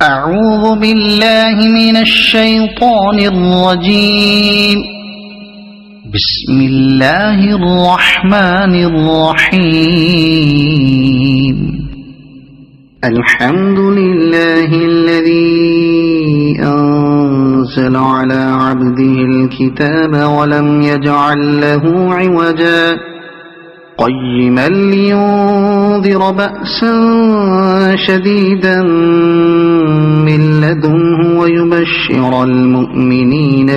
أعوذ بالله من الشيطان الرجيم. بسم الله الرحمن الرحيم. الحمد لله الذي أنزل على عبده الكتاب ولم يجعل له عوجا قيما لينذر بأسا شديدا من لدنه ويبشر المؤمنين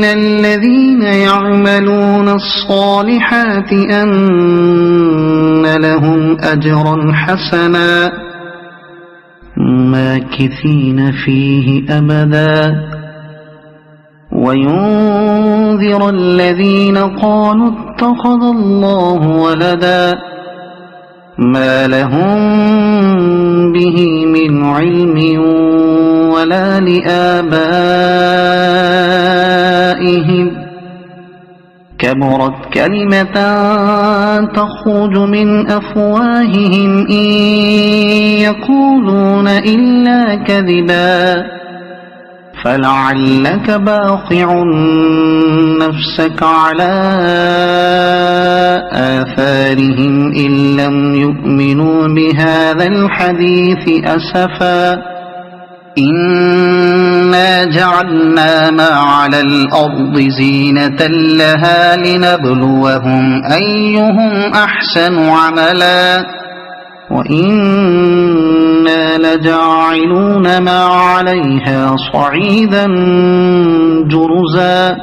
الذين يعملون الصالحات أن لهم أجرا حسنا ماكثين فيه أبدا وينذر الذين قالوا اتخذ الله ولدا ما لهم به من علم ولا لآبائهم كبرت كلمة تخرج من أفواههم إن يقولون إلا كذبا فلعلك باخع نفسك على آثارهم إن لم يؤمنوا بهذا الحديث أسفا إنا جعلنا ما على الأرض زينة لها لنبلوهم أيهم أحسن عملا وإنا لجاعلون ما عليها صعيدا جرزا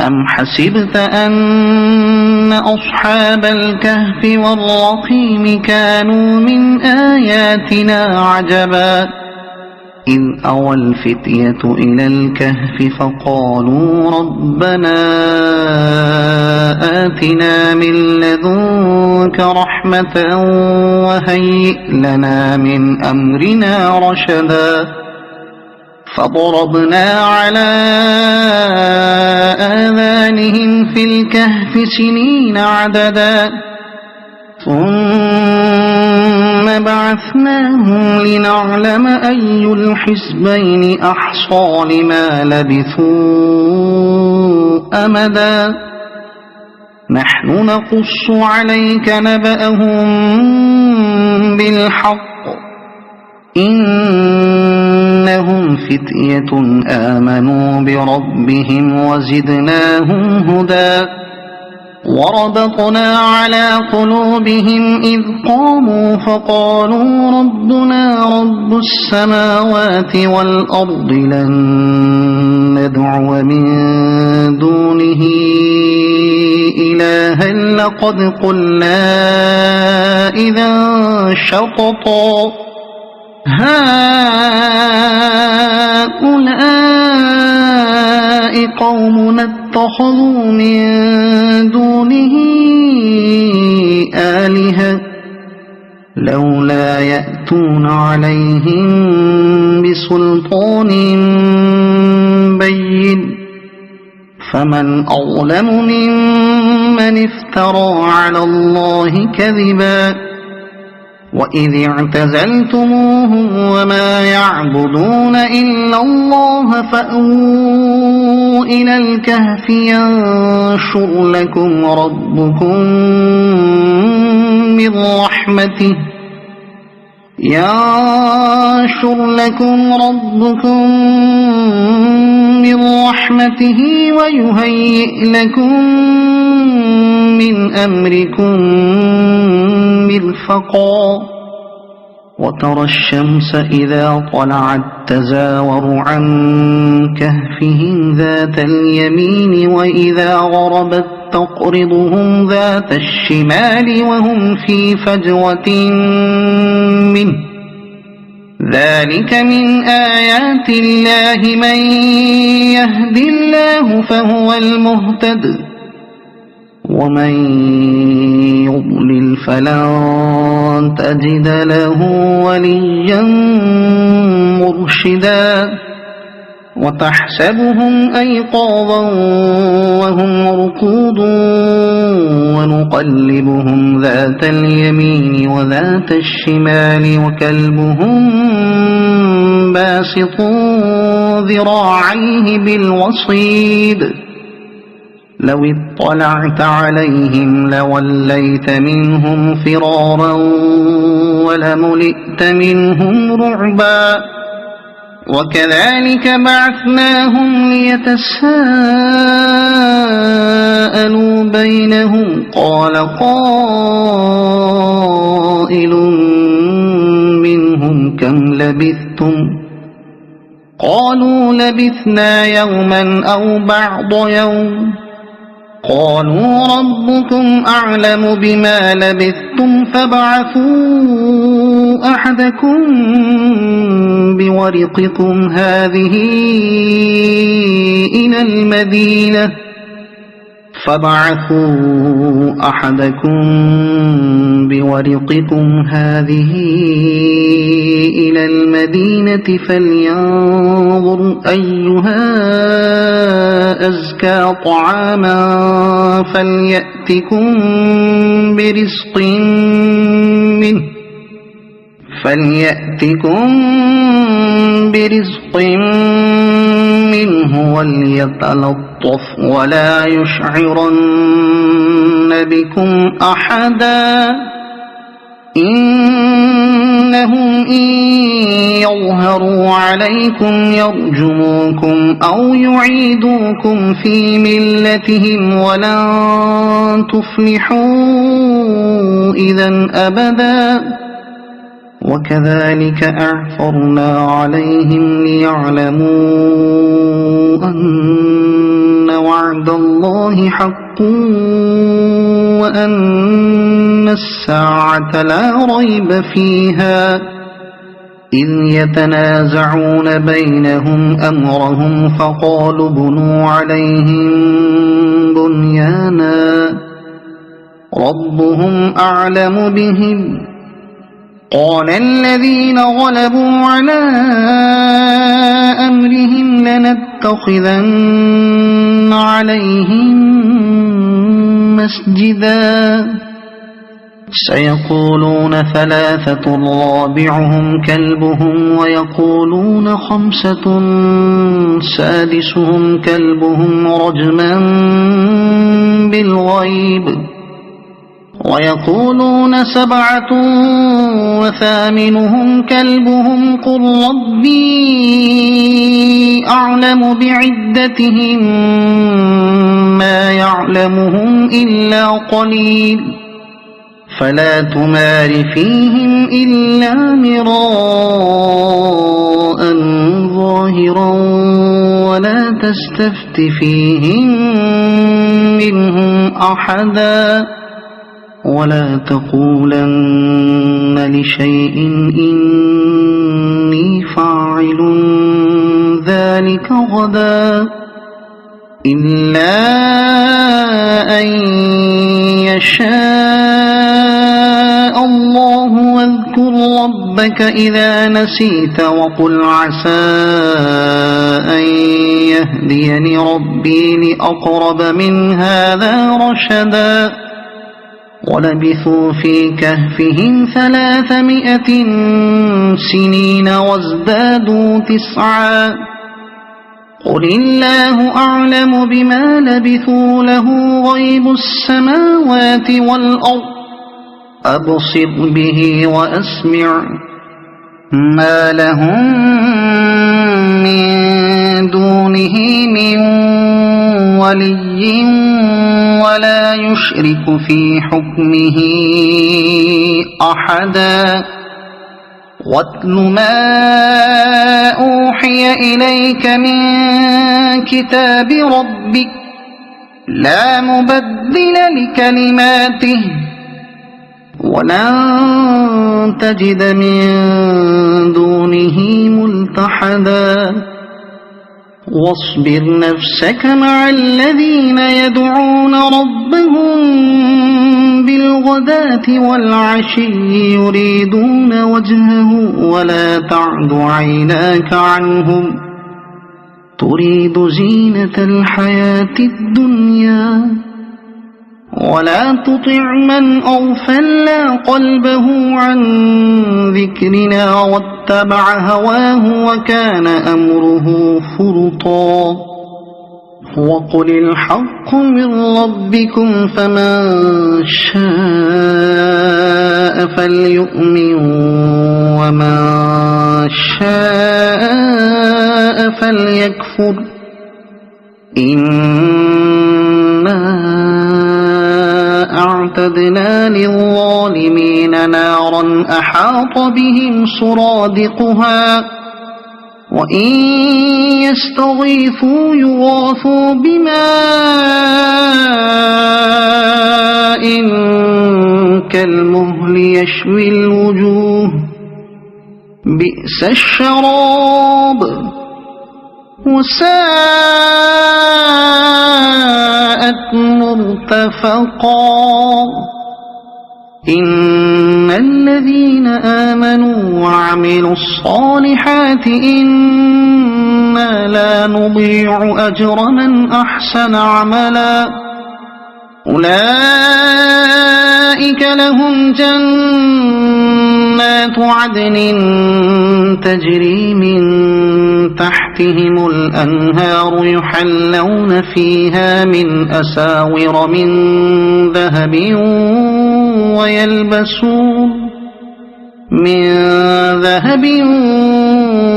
أم حسبت أن أصحاب الكهف والرقيم كانوا من آياتنا عجبا إذ أوى الفتية إلى الكهف فقالوا ربنا آتنا من لدنك رحمة وهيئ لنا من أمرنا رشدا فضربنا على آذانهم في الكهف سنين عددا ثم بعثناهم لنعلم أي الحزبين أحصى لما لبثوا أمدا نحن نقص عليك نبأهم بالحق إنهم فتية آمنوا بربهم وزدناهم هدى وربطنا على قلوبهم إذ قاموا فقالوا ربنا رب السماوات والأرض لن ندعو من دونه إلها لقد قلنا إذا شططا هؤلاء قومنا اتخذوا من دونه آلهة لولا يأتون عليهم بسلطان بين فمن أظلم ممن افترى على الله كذبا وإذ اعتزلتموهم وما يعبدون إلا الله فأووا إلى الكهف ينشر لكم ربكم من رحمته ويهيئ لكم من أمركم مرفقا وترى الشمس إذا طلعت تزاور عن كهفهم ذات اليمين وإذا غربت تقرضهم ذات الشمال وهم في فجوة منه ذلك من آيات الله من يهد الله فهو المهتد ومن يضلل فلن تجد له وليا مرشدا وتحسبهم أيقاظا وهم رقود ونقلبهم ذات اليمين وذات الشمال وكلبهم باسط ذراعيه بالوصيد لو اطلعت عليهم لوليت منهم فرارا ولملئت منهم رعبا وكذلك بعثناهم ليتساءلوا بينهم قال قائل منهم كم لبثتم قالوا لبثنا يوما أو بعض يوم قالوا ربكم أعلم بما لبثتم فابعثوا أحدكم بورقكم هذه إلى المدينة فلينظر أيها أزكى طعاما فليأتكم برزق منه وليتلطف ولا يشعرن بكم أحدا إنهم إن يظهروا عليكم يرجموكم أو يعيدوكم في ملتهم ولن تفلحوا إذا أبدا وكذلك أعثرنا عليهم ليعلموا أن وعد الله حق وأن الساعة لا ريب فيها إذ يتنازعون بينهم أمرهم فقالوا بنوا عليهم بنيانا ربهم أعلم بهم قال الذين غلبوا على أمرهم لنتخذن عليهم مسجدا سيقولون ثلاثة رابعهم كلبهم ويقولون خمسة سادسهم كلبهم رجما بالغيب ويقولون سبعة وثامنهم كلبهم قل ربي أعلم بعدتهم ما يعلمهم إلا قليل فلا تمار فيهم إلا مراء ظاهرا ولا تستفت فيهم منهم أحدا ولا تقولن لشيء إني فاعل ذلك غدا إلا أن يشاء الله واذكر ربك إذا نسيت وقل عسى أن يهديني ربي لأقرب من هذا رشدا ولبثوا في كهفهم 300 سنين وازدادوا 9 قل الله أعلم بما لبثوا له غيب السماوات والأرض أبصر به وأسمع ما لهم من دونه من ولي ولا يشرك في حكمه أحدا واتل ما أوحي إليك من كتاب ربك لا مبدل لكلماته ولن تجد من دونه ملتحدا واصبر نفسك مع الذين يدعون ربهم بالغداة والعشي يريدون وجهه ولا تعد عيناك عنهم تريد زينة الحياة الدنيا ولا تطع من أغفلنا قلبه عن ذكرنا واتبع هواه وكان أمره فرطا وقل الحق من ربكم فمن شاء فليؤمن ومن شاء فليكفر إنا أعتدنا للظالمين نارا أحاط بهم سرادقها وإن يستغيثوا يغاثوا بماء كالمهل يشوي الوجوه بئس الشراب وساءت مرتفقا إن الذين آمنوا وعملوا الصالحات إنا لا نضيع أجر من أحسن عملا أولئك لهم جنات عدن تجري من تحتهم الأنهار يحلون فيها من أساور من ذهب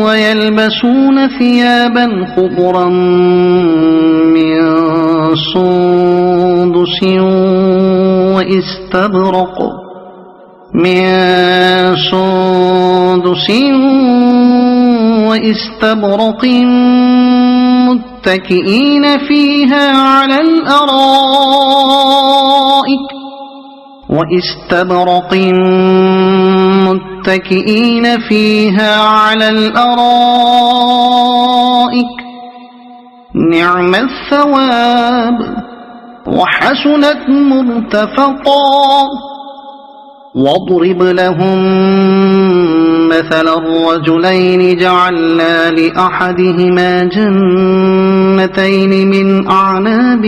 ويلبسون ثيابا خضرا من سندس واستبرق متكئين فيها على الأرائك نعم الثواب وحسنت مرتفقا واضرب لهم مثل الرجلين جعلنا لأحدهما جنتين من أعناب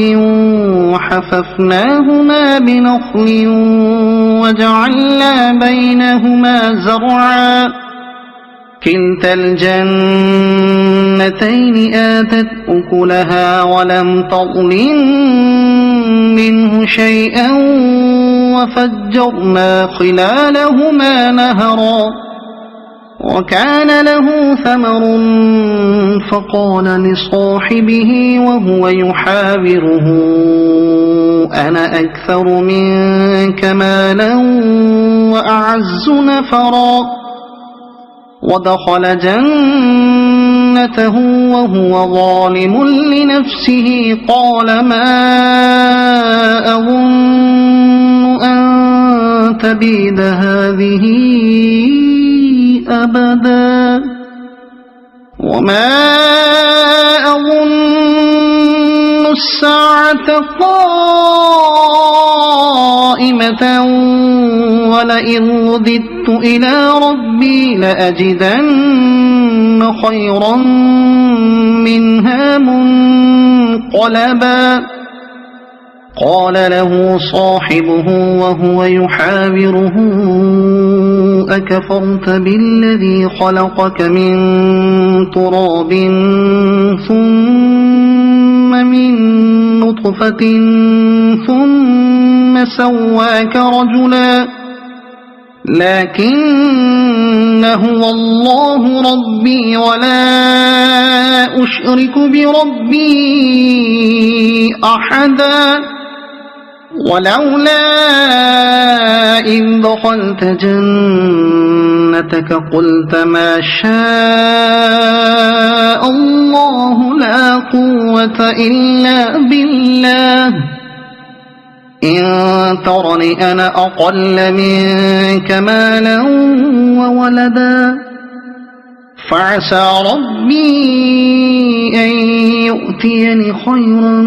وحففناهما بنخل وجعلنا بينهما زرعا كلتا الجنتين آتت أكلها ولم تظلم منه شيئا وفجرنا خلالهما نهرا وكان له ثمر فقال لصاحبه وهو يحاوره أنا أكثر منك مالا وأعز نفرا ودخل جنته وهو ظالم لنفسه قال ما أظن أن تبيد هذه أبدا وما أظن الساعة قائمة ولئن رددت إلى ربي لأجدن خيرا منها منقلبا قال له صاحبه وهو يحاوره أكفرت بالذي خلقك من تراب ثم من نطفة ثم سواك رجلا لكن هو الله ربي ولا أشرك بربي أحدا ولولا إذ دخلت جنتك قلت ما شاء الله لا قوة إلا بالله إن ترني أنا أقل منك مالا وولدا فعسى ربي أن يؤتيني خيرا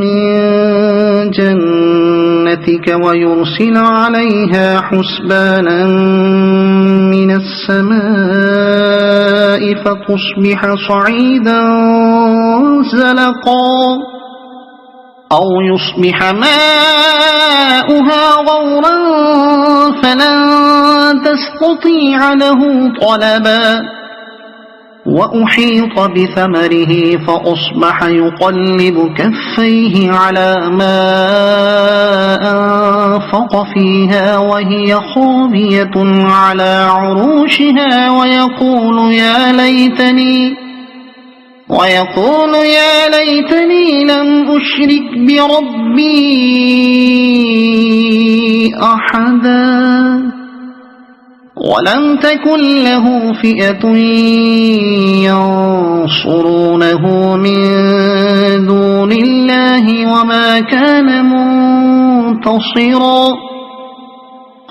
من جنتك ويرسل عليها حسبانا من السماء فتصبح صعيدا زلقا أو يصبح ماؤها غورا فلن تستطيع له طلبا وأحيط بثمره فأصبح يقلب كفيه على ما أنفق فيها وهي خاوية على عروشها ويقول يا ليتني لم أشرك بربي أحدا ولم تكن له فئة ينصرونه من دون الله وما كان منتصرا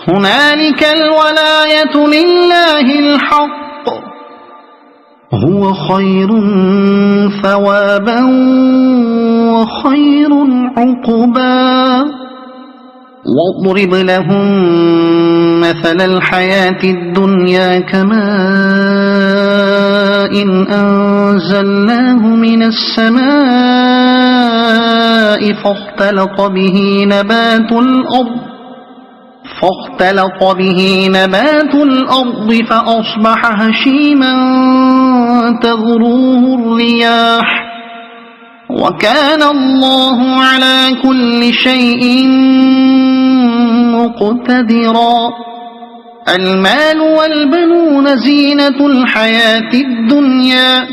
هنالك الولاية لله الحق هو خير ثوابا وخير عقبا واضرب لهم مثل الحياة الدنيا كماء أنزلناه من السماء فاختلط به نبات الأرض فأصبح هشيما تذروه الرياح وكان الله على كل شيء مقتدرا المال والبنون زينة الحياة الدنيا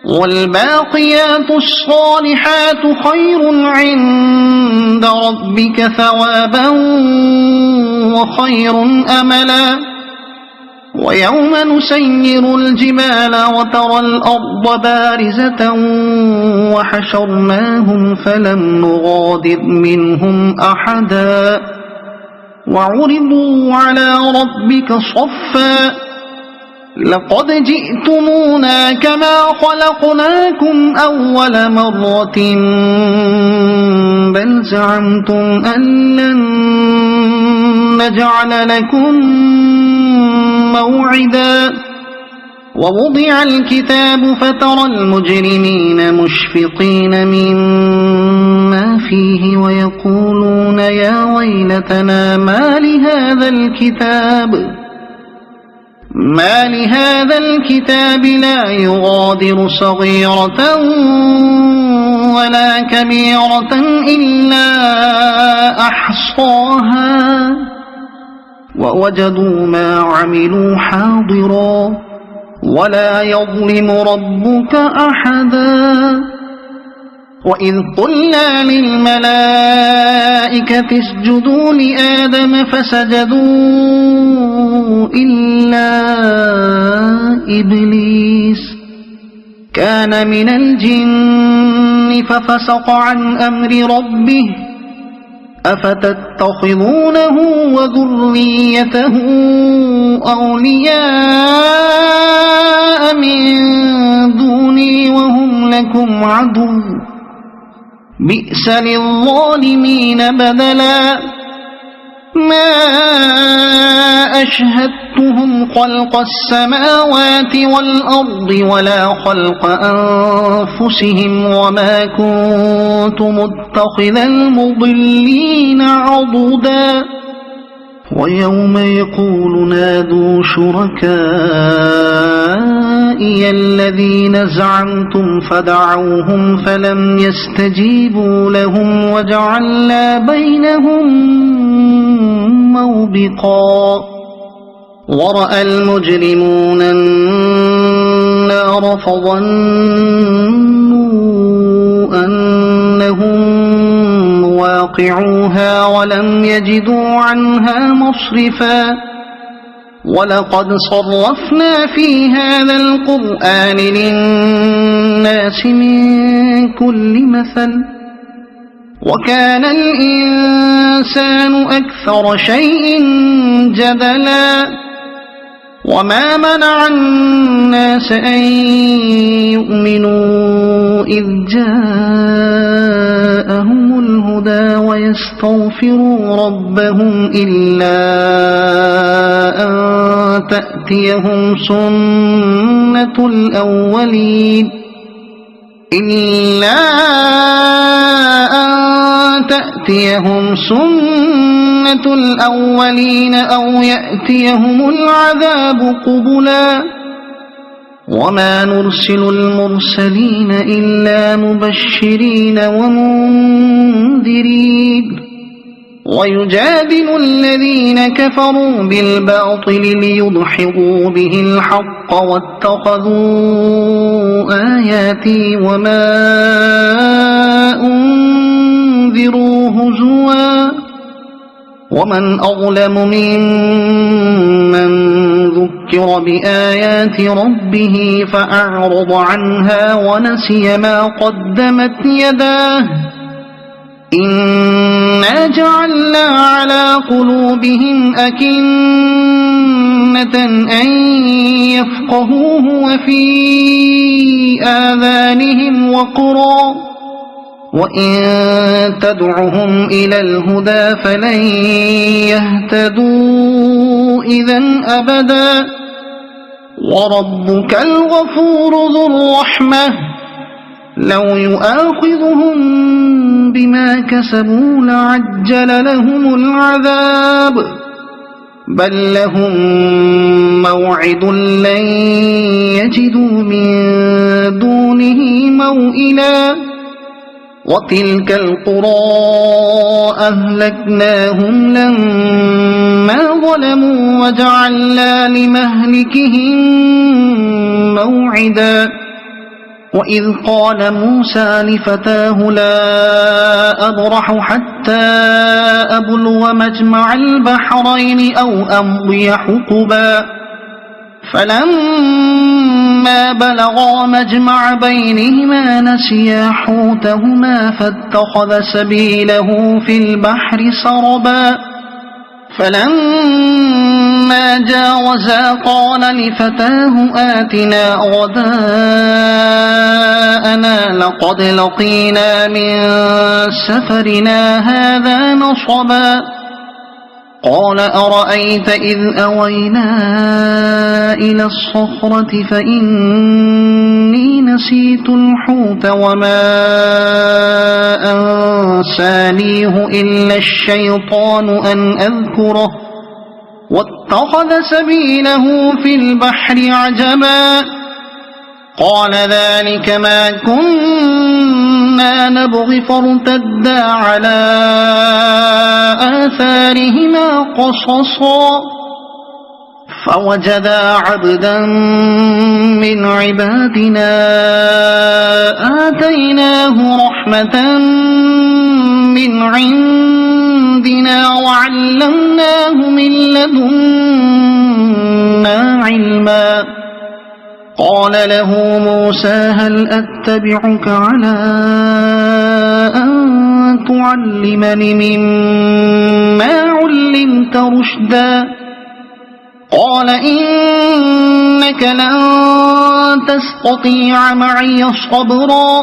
والباقيات الصالحات خير عند ربك ثوابا وخير أملا ويوم نسير الجبال وترى الأرض بارزة وحشرناهم فلم نغادر منهم أحدا وعرضوا على ربك صفا لقد جئتمونا كما خلقناكم أول مرة بل زعمتم أن لن نجعل لكم موعدا ووضع الكتاب فترى المجرمين مشفقين مما فيه ويقولون يا ويلتنا ما لهذا الكتاب لا يغادر صغيرة ولا كبيرة إلا أحصاها ووجدوا ما عملوا حاضرا ولا يظلم ربك أحدا وإذ قلنا للملائكة اسجدوا لآدم فسجدوا إلا إبليس كان من الجن ففسق عن أمر ربه أفتتخذونه وذريته أولياء من دوني وهم لكم عدو بئس للظالمين بدلا ما أشهدتهم خلق السماوات والأرض ولا خلق أنفسهم وما كنت متخذ المضلين عضدا ويوم يقول نادوا شركائي الذين زعمتم فدعوهم فلم يستجيبوا لهم وجعلنا بينهم موبقا ورأى المجرمون النار فظنوا أنهم واقعوها ولم يجدوا عنها مصرفا ولقد صرفنا في هذا القرآن للناس من كل مثل وكان الإنسان أكثر شيء جدلا وما منع الناس أن يؤمنوا إذ جاءهم الهدى ويستغفروا ربهم إلا أن تأتيهم سنة الأولين إلا أن تأتيهم سنة الأولين أو يأتيهم العذاب قبلا وما نرسل المرسلين إلا مبشرين ومنذرين ويجادل الذين كفروا بالباطل ليدحضوا به الحق واتخذوا آياتي وما أنذروا هزوا ومن أظلم ممن ذكر بآيات ربه فأعرض عنها ونسي ما قدمت يداه إنا جعلنا على قلوبهم أكنة أن يفقهوه وفي آذانهم وقرا وإن تدعهم إلى الهدى فلن يهتدوا إذن أبدا وربك الغفور ذو الرحمة لو يؤاخذهم بما كسبوا لعجل لهم العذاب بل لهم موعد لن يجدوا من دونه موئلا وتلك القرى أهلكناهم لما ظلموا وجعلنا لمهلكهم موعدا وإذ قال موسى لفتاه لا أبرح حتى أبلغ مجمع البحرين أو أمضي حقبا فلما بلغا مجمع بينهما نسيا حوتهما فاتخذ سبيله في البحر سربا فلما جاوزا قال لفتاه آتنا غداءنا لقد لقينا من سفرنا هذا نصبا قال أرأيت إذ أوينا إلى الصخرة فإني نسيت الحوت وما أنسانيه إلا الشيطان أن أذكره واتخذ سبيله في البحر عجبا قال ذلك ما كنا نبغي فارتدا على آثارهما قصصا فوجدا عبدا من عبادنا آتيناه رحمة من عندنا وعلمناه من لدنا علما قال له موسى هل أتبعك على أن تعلمني مما علمت رشدا قال إنك لن تستطيع معي صبرا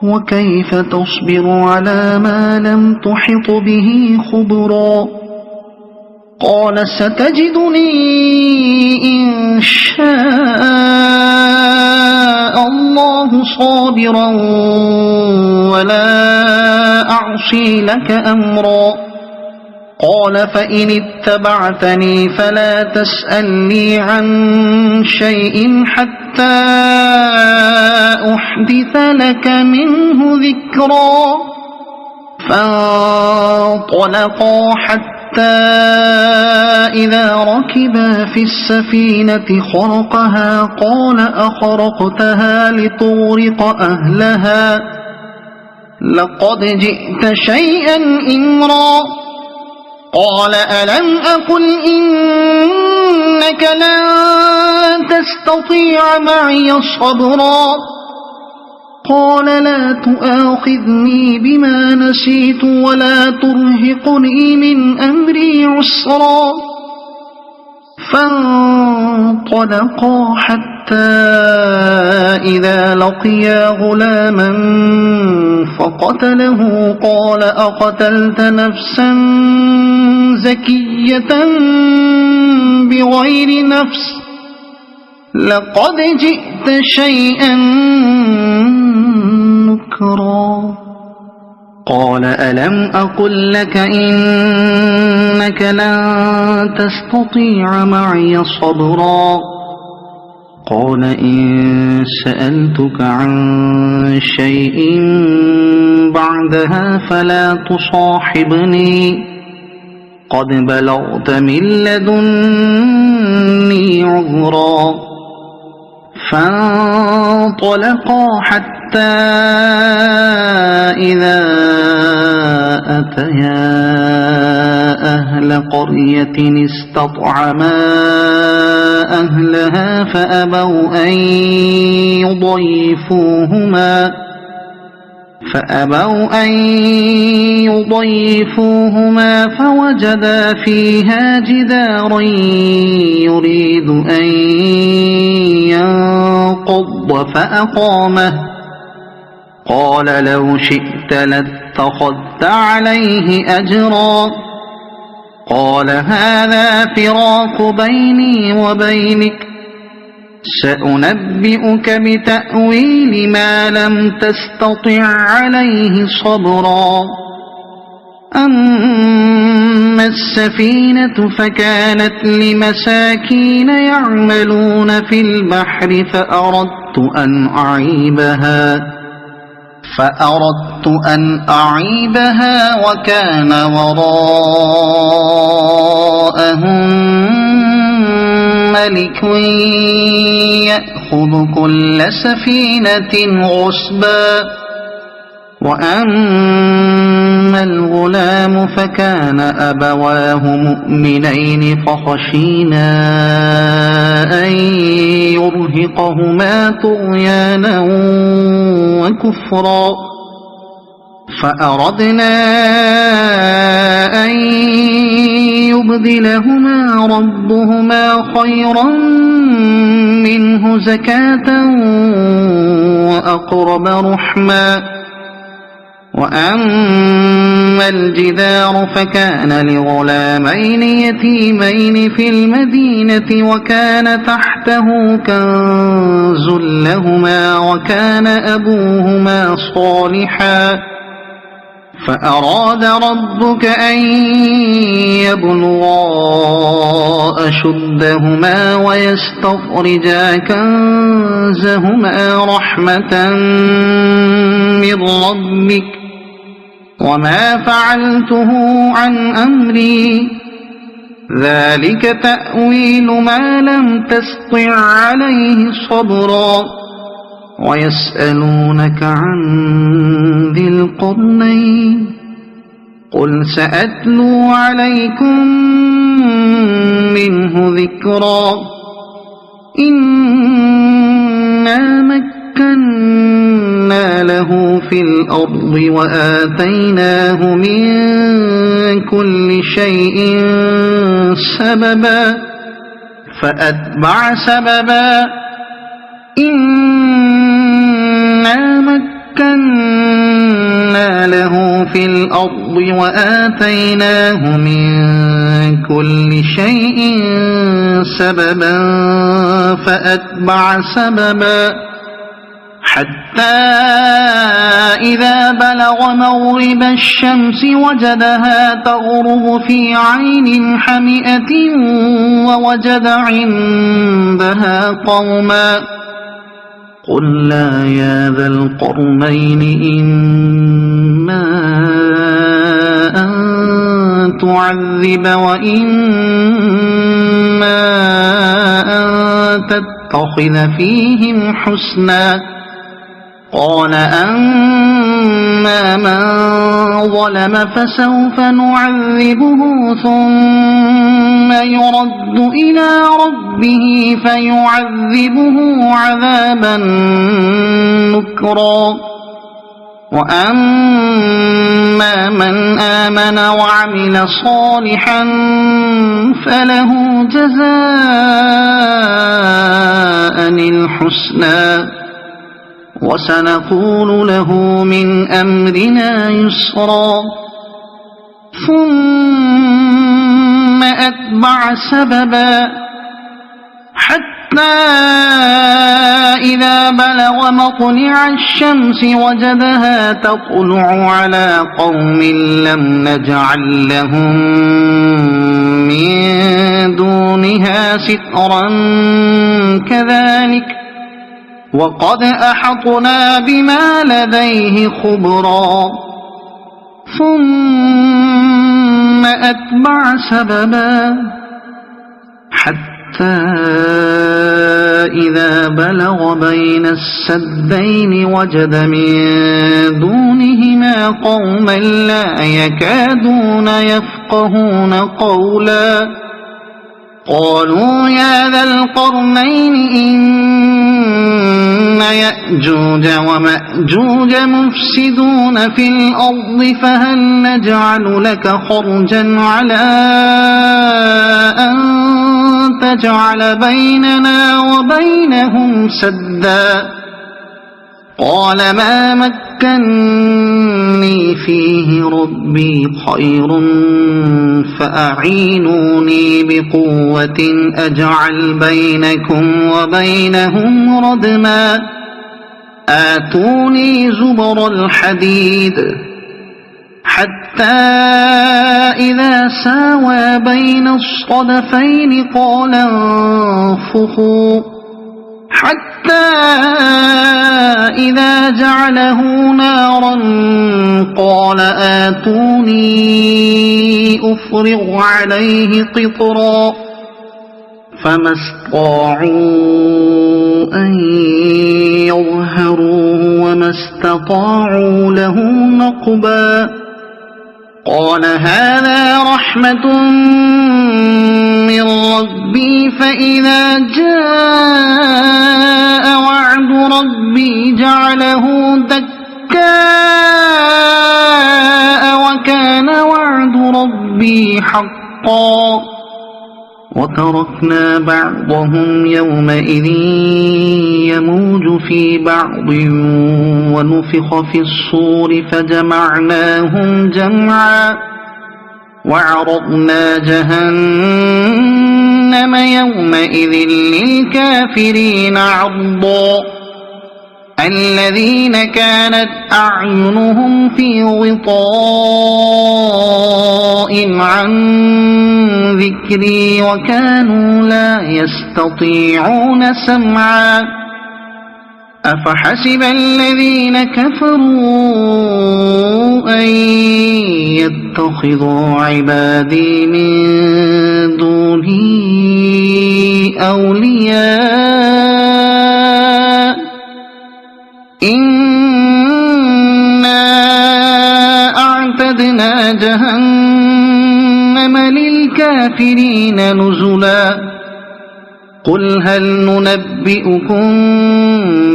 وكيف تصبر على ما لم تحط به خبرا قال ستجدني إن شاء الله صابرا ولا أعصي لك أمرا قال فإن اتبعتني فلا تسألني عن شيء حتى أحدث لك منه ذكرا فانطلقا حتى إذا ركبا في السفينة خرقها قال أخرقتها لتغرق أهلها لقد جئت شيئا إمرا قال ألم أقل إنك لن تستطيع معي صبرا قال لا تؤاخذني بما نسيت ولا ترهقني من أمري عسرا فانطلقا حتى إذا لقيا غلاما فقتله قال أقتلت نفسا زكية بغير نفس لقد جئت شيئا نكرا قال ألم أقل لك إنك لن تستطيع معي صبرا قال إن سألتك عن شيء بعدها فلا تصاحبني قد بلغت من لدني عذرا فانطلقا حتى إذا أتيا أهل قرية استطعما أهلها فأبوا أن يضيفوهما فوجدا فيها جدارا يريد أن ينقض فأقامه قال لو شئت لاتخذت عليه أجرا قال هذا فراق بيني وبينك سأنبئك بتأويل ما لم تستطع عليه صبرا أما السفينة فكانت لمساكين يعملون في البحر فأردت أن أعيبها وكان وراءهم ملك يأخذ كل سفينة غصبا وأما الغلام فكان أبواه مؤمنين فخشينا أن يرهقهما طغيانا وكفرا فأردنا أن يبدلهما ربهما خيرا منه زكاة وأقرب رحما وأما الجدار فكان لغلامين يتيمين في المدينة وكان تحته كنز لهما وكان أبوهما صالحا فأراد ربك أن يبلغا أشدهما ويستخرجا كنزهما رحمة من ربك وما فعلته عن أمري ذلك تأويل ما لم تسطع عليه صبرا ويسألونك عن ذي القرنين قل سأتلو عليكم منه ذكرا إنا مكنا له في الأرض وآتيناه من كل شيء سببا فأتبع سببا إنا مكنا له في الأرض وآتيناه من كل شيء سببا فأتبع سببا حتى إذا بلغ مغرب الشمس وجدها تغرب في عين حمئة ووجد عندها قوما قلنا يا ذا القرنين إما أن تعذب وإما أن تتخذ فيهم حسنا قال أما من ظلم فسوف نعذبه ثم يرد إلى ربه فيعذبه عذابا نكرا وأما من آمن وعمل صالحا فله جزاء الحسنى وسنقول له من أمرنا يسرا ثم أتبع سببا حتى إذا بلغ مطلع الشمس وجدها تطلع على قوم لم نجعل لهم من دونها سترا كذلك وقد أحطنا بما لديه خبرا ثم أتبع سببا حتى إذا بلغ بين السدين وجد من دونهما قوما لا يكادون يفقهون قولا قالوا يا ذا القرنين إن يأجوج ومأجوج مفسدون في الأرض فهل نجعل لك خرجا على أن تجعل بيننا وبينهم سدا قال ما مكني فيه ربي خير فأعينوني بقوة أجعل بينكم وبينهم ردما آتوني زبر الحديد حتى إذا ساوى بين الصدفين قال انفخوا حتى إذا جعله نارا قال آتوني أفرغ عليه قطرا فما استطاعوا أن يظهروه وما استطاعوا له نقبا قال هذا رحمة من ربي فإذا جاء وعد ربي جعله دكاء وكان وعد ربي حقا وتركنا بعضهم يومئذ يموج في بعض ونفخ في الصور فجمعناهم جمعا وعرضنا جهنم يومئذ للكافرين عرضا الذين كانت أعينهم في غطاء عن ذكري وكانوا لا يستطيعون سمعا أفحسب الذين كفروا أن يتخذوا عبادي من دوني أولياء إنا أعتدنا جهنم للكافرين نزلا قل هل ننبئكم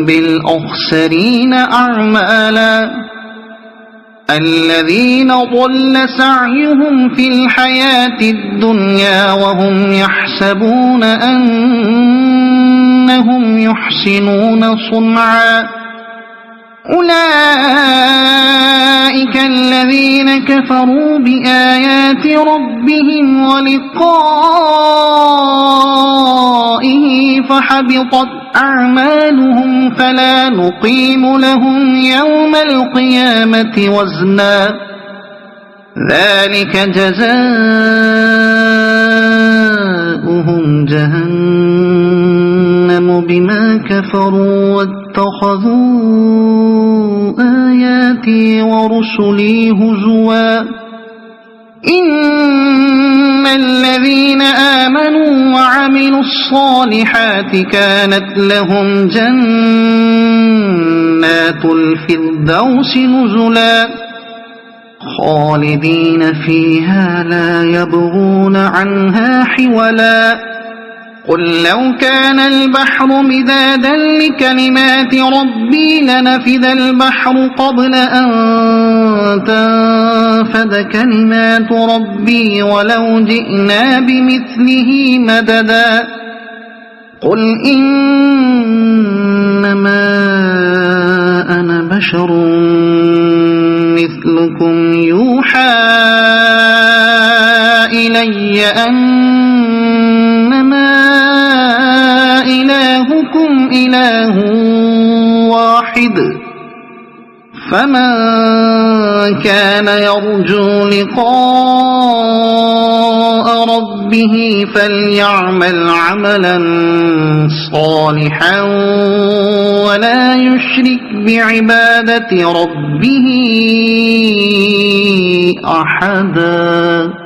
بالأخسرين أعمالا الذين ضل سعيهم في الحياة الدنيا وهم يحسبون أنهم يحسنون صنعا أولئك الذين كفروا بآيات ربهم ولقائه فحبطت أعمالهم فلا نقيم لهم يوم القيامة وزنا ذلك جزاؤهم جهنم بما كفروا واتخذوا آياتي ورسلي هزوا إن الذين آمنوا وعملوا الصالحات كانت لهم جنات الفردوس نزلا خالدين فيها لا يبغون عنها حولا قل لو كان البحر مدادا لكلمات ربي لنفد البحر قبل أن تنفد كلمات ربي ولو جئنا بمثله مددا قل إنما أنا بشر مثلكم يوحى إلي أنما إلهكم إله فمن كان يرجو لقاء ربه فليعمل عملا صالحا ولا يشرك بعبادة ربه أحدا.